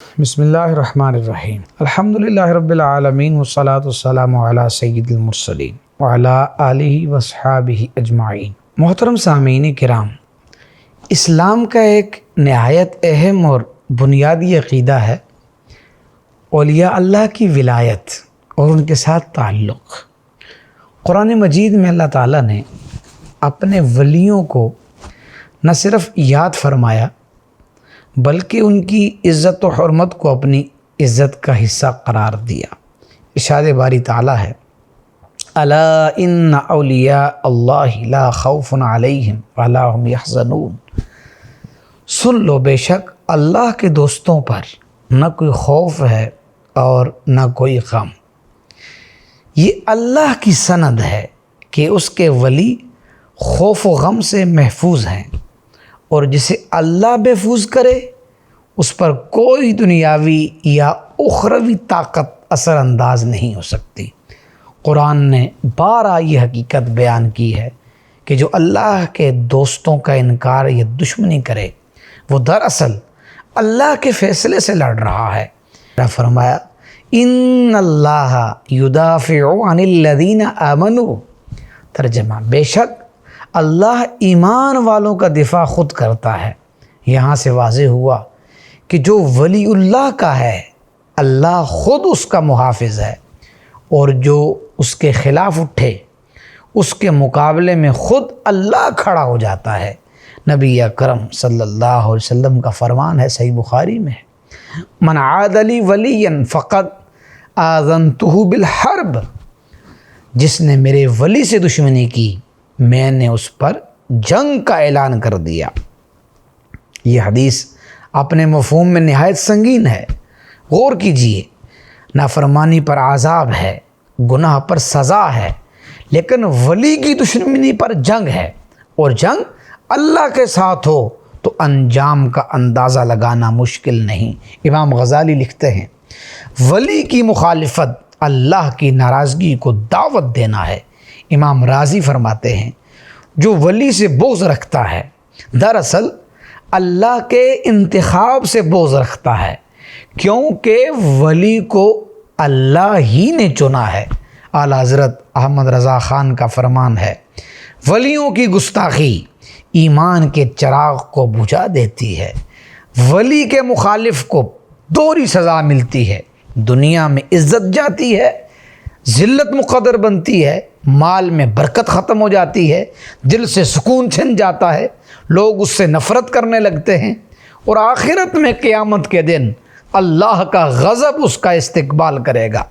بسم اللہ الرحمن الرحیم الحمدللہ رب العالمین والصلاة والسلام علی سید المرسلین وعلی آلہ واصحابہ اجمعین۔ محترم سامعین کرام، اسلام کا ایک نہایت اہم اور بنیادی عقیدہ ہے اولیاء اللہ کی ولایت اور ان کے ساتھ تعلق۔ قرآن مجید میں اللہ تعالیٰ نے اپنے ولیوں کو نہ صرف یاد فرمایا بلکہ ان کی عزت و حرمت کو اپنی عزت کا حصہ قرار دیا۔ ارشاد باری تعالیٰ ہے، الا ان اولیاء اللہ لا خوف علیہم ولا هم یحزنون۔ سن لو، بے شک اللہ کے دوستوں پر نہ کوئی خوف ہے اور نہ کوئی غم۔ یہ اللہ کی سند ہے کہ اس کے ولی خوف و غم سے محفوظ ہیں، اور جسے اللہ محفوظ کرے اس پر کوئی دنیاوی یا اخروی طاقت اثر انداز نہیں ہو سکتی۔ قرآن نے بارہا یہ حقیقت بیان کی ہے کہ جو اللہ کے دوستوں کا انکار یا دشمنی کرے وہ دراصل اللہ کے فیصلے سے لڑ رہا ہے۔ فرمایا، ان اللہ یدافع عن الذین آمنوا۔ ترجمہ، بے شک اللہ ایمان والوں کا دفاع خود کرتا ہے۔ یہاں سے واضح ہوا کہ جو ولی اللہ کا ہے اللہ خود اس کا محافظ ہے، اور جو اس کے خلاف اٹھے اس کے مقابلے میں خود اللہ کھڑا ہو جاتا ہے۔ نبی اکرم صلی اللہ علیہ وسلم کا فرمان ہے، صحیح بخاری میں ہے، من عاد لی ولیا فقد آذنتہ بالحرب۔ جس نے میرے ولی سے دشمنی کی میں نے اس پر جنگ کا اعلان کر دیا۔ یہ حدیث اپنے مفہوم میں نہایت سنگین ہے، غور کیجئے۔ نافرمانی پر عذاب ہے، گناہ پر سزا ہے، لیکن ولی کی دشمنی پر جنگ ہے، اور جنگ اللہ کے ساتھ ہو تو انجام کا اندازہ لگانا مشکل نہیں۔ امام غزالی لکھتے ہیں، ولی کی مخالفت اللہ کی ناراضگی کو دعوت دینا ہے۔ امام رازی فرماتے ہیں، جو ولی سے بغض رکھتا ہے دراصل اللہ کے انتخاب سے بغض رکھتا ہے، کیونکہ ولی کو اللہ ہی نے چنا ہے۔ اعلیٰ حضرت احمد رضا خان کا فرمان ہے، ولیوں کی گستاخی ایمان کے چراغ کو بجھا دیتی ہے۔ ولی کے مخالف کو دوہری سزا ملتی ہے، دنیا میں عزت جاتی ہے، ذلت مقدر بنتی ہے، مال میں برکت ختم ہو جاتی ہے، دل سے سکون چھن جاتا ہے، لوگ اس سے نفرت کرنے لگتے ہیں، اور آخرت میں قیامت کے دن اللہ کا غضب اس کا استقبال کرے گا۔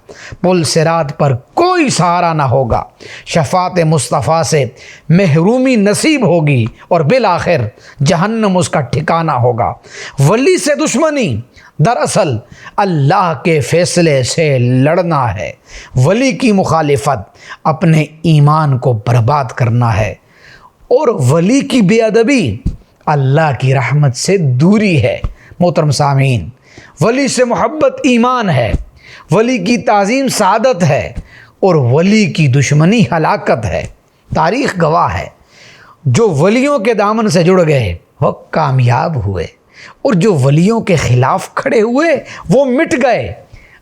پل صراط پر کوئی سہارا نہ ہوگا، شفاعت مصطفیٰ سے محرومی نصیب ہوگی، اور بالآخر جہنم اس کا ٹھکانہ ہوگا۔ ولی سے دشمنی دراصل اللہ کے فیصلے سے لڑنا ہے۔ ولی کی مخالفت اپنے ایمان کو برباد کرنا ہے، اور ولی کی بے ادبی اللہ کی رحمت سے دوری ہے۔ محترم سامعین، ولی سے محبت ایمان ہے، ولی کی تعظیم سعادت ہے، اور ولی کی دشمنی ہلاکت ہے۔ تاریخ گواہ ہے، جو ولیوں کے دامن سے جڑ گئے وہ کامیاب ہوئے، اور جو ولیوں کے خلاف کھڑے ہوئے وہ مٹ گئے۔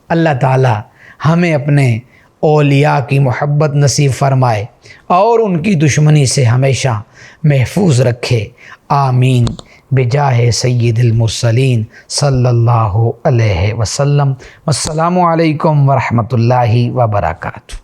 اللہ تعالی ہمیں اپنے اولیاء کی محبت نصیب فرمائے اور ان کی دشمنی سے ہمیشہ محفوظ رکھے، آمین، بجاہ سید المرسلین صلی اللہ علیہ وسلم۔ السلام علیکم ورحمۃ اللہ وبرکاتہ۔